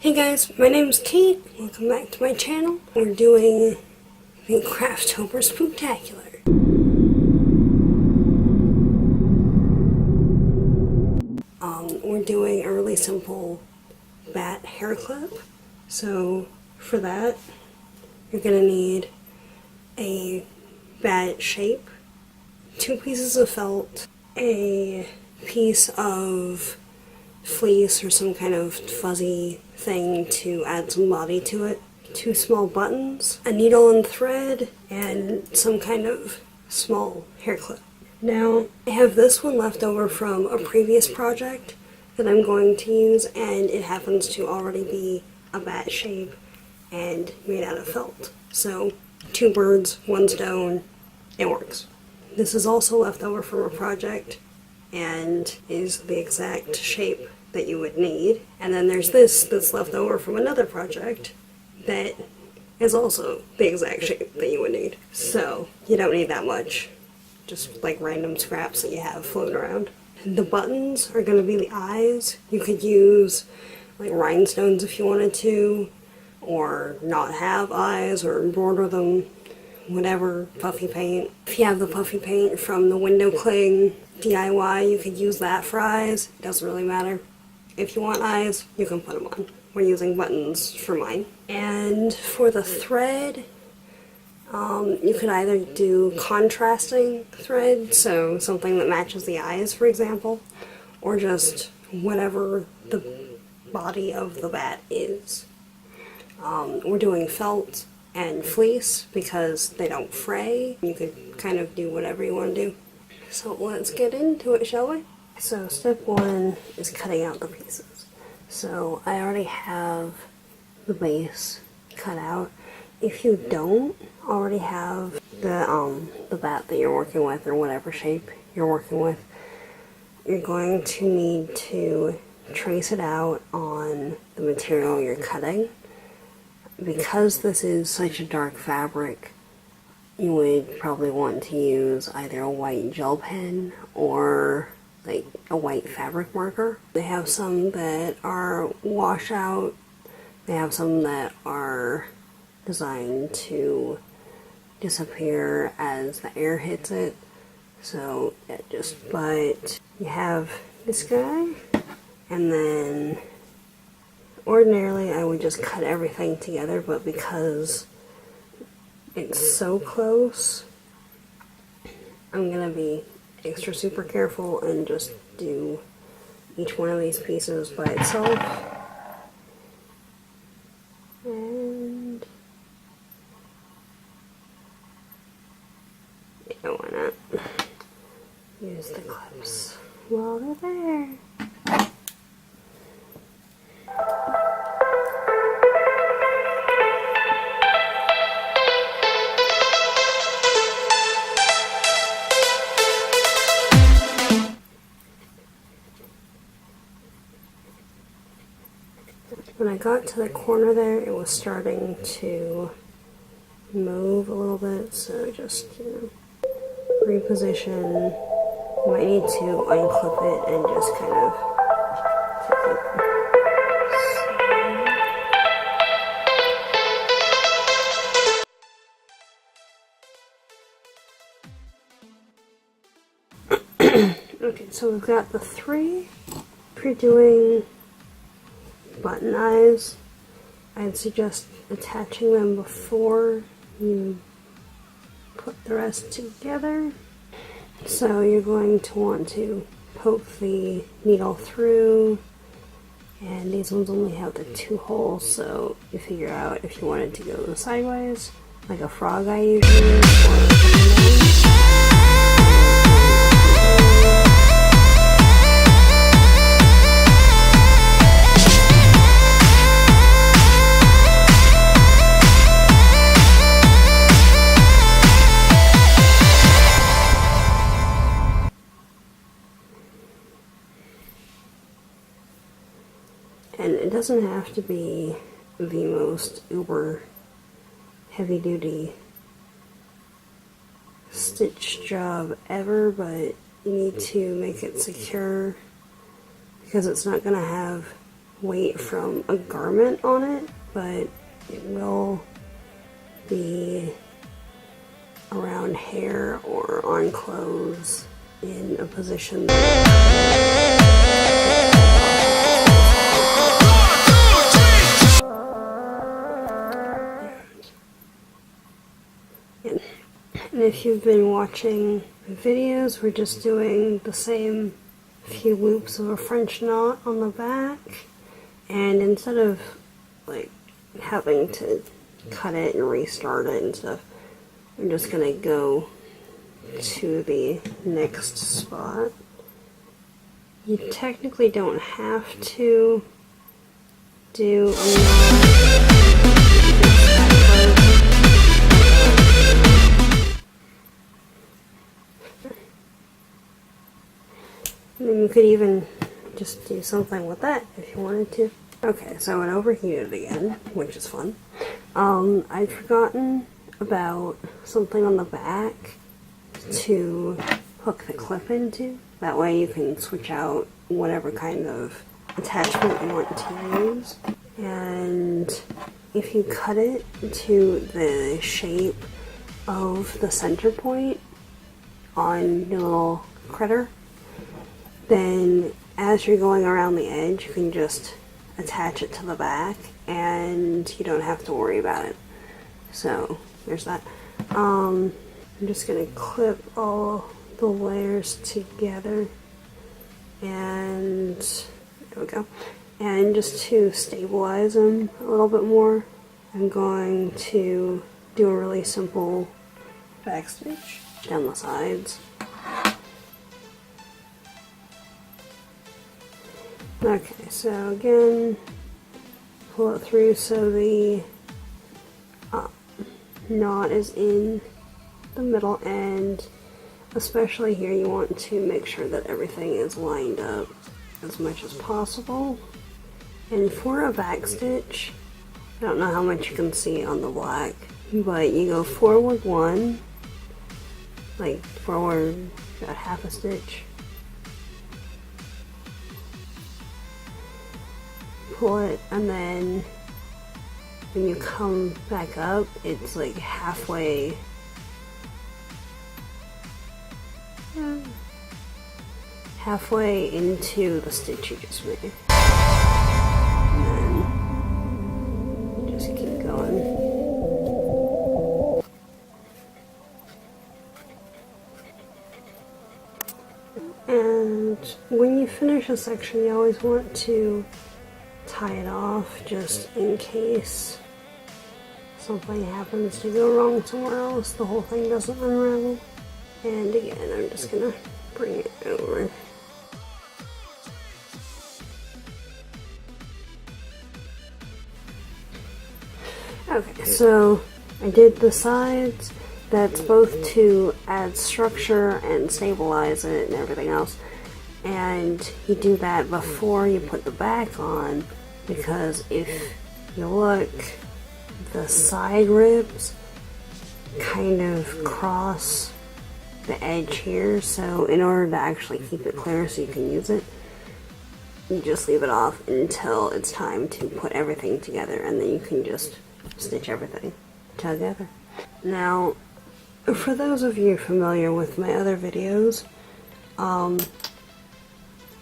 Hey guys, my name's Kate. Welcome back to my channel. We're doing the Craftober Spooktacular. We're doing a really simple bat hair clip. So for that, you're gonna need a bat shape, 2 pieces of felt, a piece of fleece or some kind of fuzzy thing to add some body to it, 2 small buttons, a needle and thread, and some kind of small hair clip. Now, I have this one left over from a previous project that I'm going to use, and it happens to already be a bat shape and made out of felt. So, 2 birds, 1 stone, it works. This is also left over from a project and is the exact shape that you would need. And then there's this that's left over from another project that is also the exact shape that you would need. So you don't need that much, just like random scraps that you have floating around. The buttons are going to be the eyes. You could use like rhinestones if you wanted to, or not have eyes, or embroider them, whatever, puffy paint. If you have the puffy paint from the window cling DIY, you could use that for eyes. It doesn't really matter. If you want eyes, you can put them on. We're using buttons for mine. And for the thread, you could either do contrasting thread, so something that matches the eyes, for example, or just whatever the body of the bat is. We're doing felt and fleece because they don't fray. You could kind of do whatever you want to do. So let's get into it, shall we? So step 1 is cutting out the pieces. So I already have the base cut out. If you don't already have the bat that you're working with, or whatever shape you're working with, you're going to need to trace it out on the material you're cutting. Because this is such a dark fabric, you would probably want to use either a white gel pen or like a white fabric marker. They have some that are washout. They have some that are designed to disappear as the air hits it. So yeah, but you have this guy, and then ordinarily I would just cut everything together, but because it's so close, I'm gonna be extra super careful and just do each one of these pieces by itself. And yeah, why not? Use the clips while they're there. When I got to the corner there, it was starting to move a little bit, so just, reposition. You might need to unclip it and just kind of okay, so we've got the 3. If you're doing button eyes, I'd suggest attaching them before you put the rest together. So you're going to want to poke the needle through, and these ones only have the 2 holes, so you figure out if you want it to go sideways, like a frog eye usually, or and it doesn't have to be the most uber heavy-duty stitch job ever, but you need to make it secure because it's not going to have weight from a garment on it, but it will be around hair or on clothes in a position and if you've been watching videos, we're just doing the same few loops of a French knot on the back, and instead of like having to cut it and restart it and stuff, I'm just gonna go to the next spot. You technically don't have to do and then you could even just do something with that if you wanted to. Okay, so it overheated again, which is fun. I'd forgotten about something on the back to hook the clip into. That way you can switch out whatever kind of attachment you want to use. And if you cut it to the shape of the center point on your little critter, then as you're going around the edge, you can just attach it to the back and you don't have to worry about it. So there's that. I'm just gonna clip all the layers together, and there we go. And just to stabilize them a little bit more, I'm going to do a really simple back stitch down the sides. Okay, so again, pull it through so the knot is in the middle, and especially here you want to make sure that everything is lined up as much as possible. And for a back stitch, I don't know how much you can see on the black, but you go forward one, like forward about half a stitch, pull it, and then when you come back up, it's like halfway into the stitch you just made. And then just keep going. And when you finish a section, you always want to tie it off just in case something happens to go wrong somewhere else, the whole thing doesn't unravel. And again, I'm just gonna bring it over. Okay, so I did the sides. That's both to add structure and stabilize it and everything else. And you do that before you put the back on, because if you look, the side ribs kind of cross the edge here, so in order to actually keep it clear so you can use it, you just leave it off until it's time to put everything together, and then you can just stitch everything together. Now, for those of you familiar with my other videos,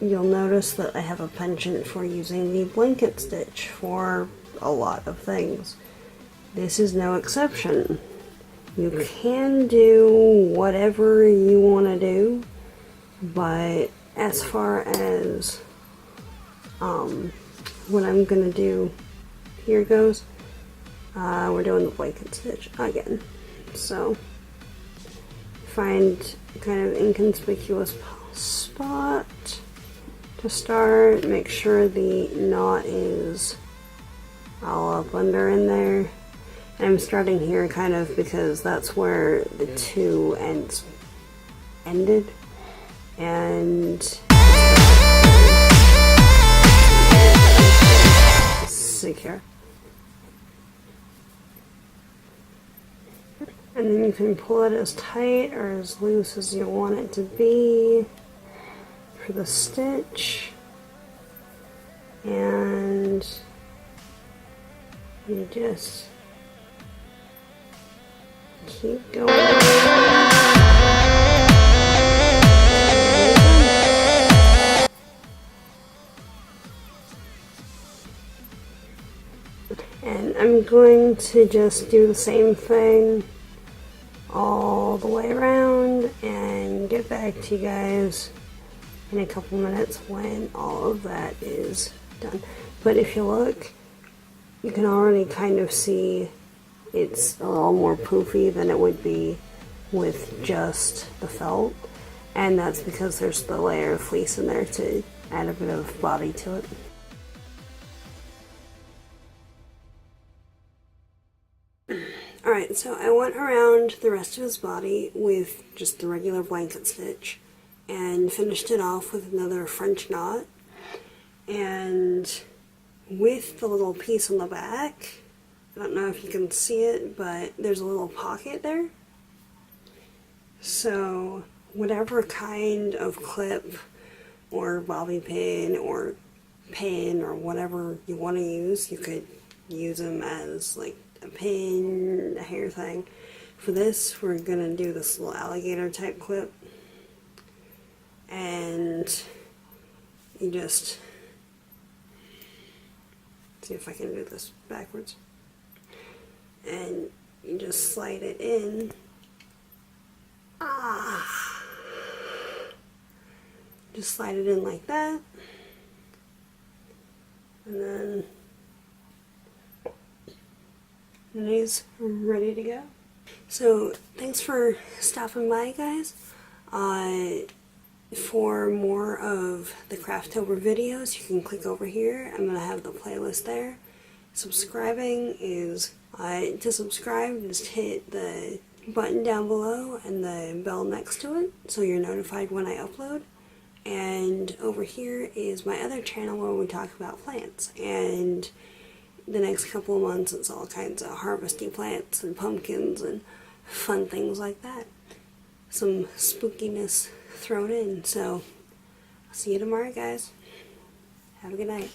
you'll notice that I have a penchant for using the blanket stitch for a lot of things. This is no exception. You can do whatever you want to do, but as far as what I'm going to do here goes, we're doing the blanket stitch again. So find kind of inconspicuous spot to start, make sure the knot is all up under in there. And I'm starting here kind of because that's where the two ends ended, and secure. And then you can pull it as tight or as loose as you want it to be for the stitch. and you just keep going. And I'm going to just do the same thing all the way around and get back to you guys in a couple minutes when all of that is done. But if you look, you can already kind of see it's a little more poofy than it would be with just the felt, and that's because there's the layer of fleece in there to add a bit of body to it. Alright, so I went around the rest of his body with just the regular blanket stitch and finished it off with another French knot, and with the little piece on the back, I don't know if you can see it, but there's a little pocket there. So whatever kind of clip or bobby pin or pin or whatever you want to use, you could use them as like a pin, a hair thing. For this, we're gonna do this little alligator type clip, and you just see if I can do this backwards, and you just slide it in. Just slide it in like that, and then he's ready to go. So thanks for stopping by, guys. For more of the Craftober videos, you can click over here. I'm going to have the playlist there. Subscribing is, to subscribe, just hit the button down below and the bell next to it so you're notified when I upload. And over here is my other channel where we talk about plants, and the next couple of months it's all kinds of harvesty plants and pumpkins and fun things like that. Some spookiness thrown in. So I'll see you tomorrow, guys. Have a good night.